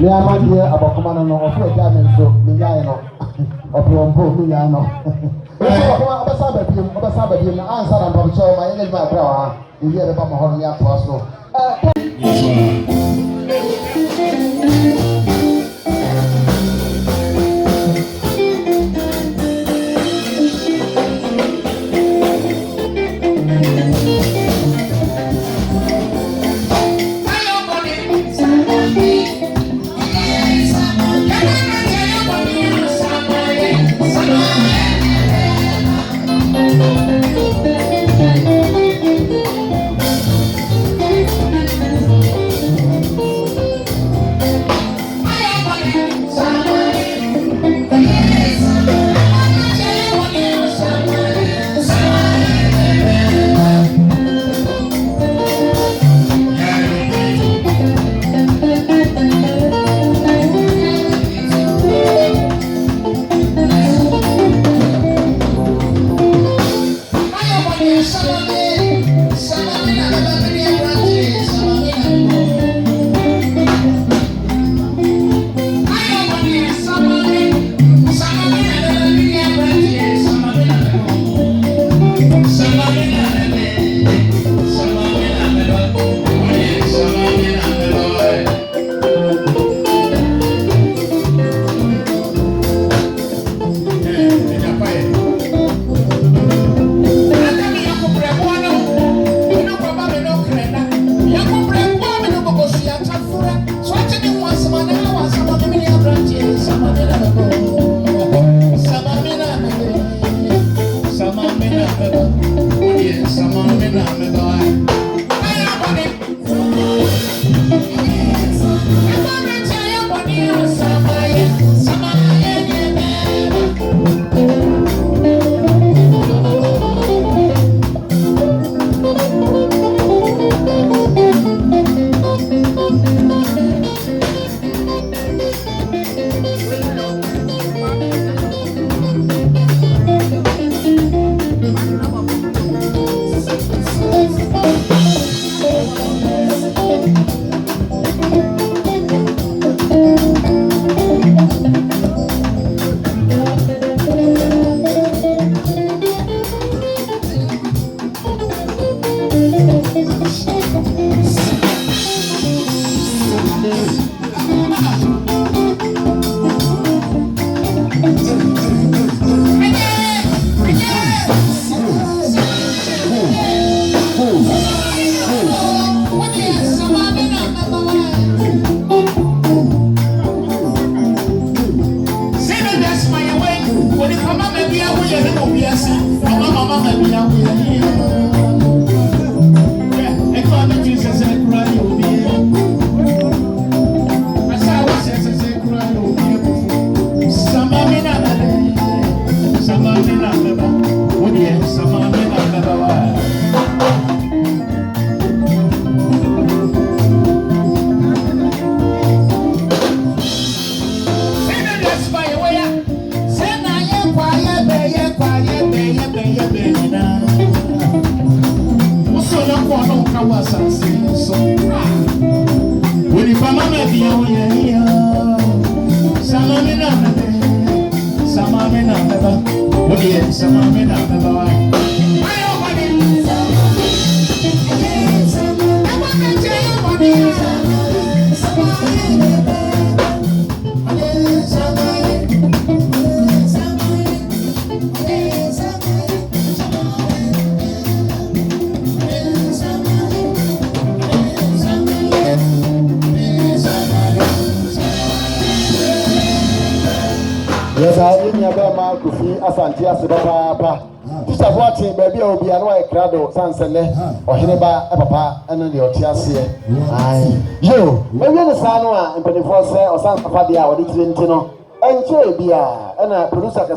Me ama deɛ abakoma no ɔfɔ agya me nso me yae no ɔpɔmpo me yae no ɛsɛ ɔbakoma ɔbɛsa baabi na ansa na mpɔmkyɛw ma yɛnyɛ adwuma akra wɔ ha ɛwi a bɛba ma hɔ no ne atoa so Asante aseba papa tisa vote baby obi anu ay krado sansele ohene ba papa eno ne oti ase ai yo we no sa no a mpanifo se osan papa dia wodi tire ntino enche bia na producer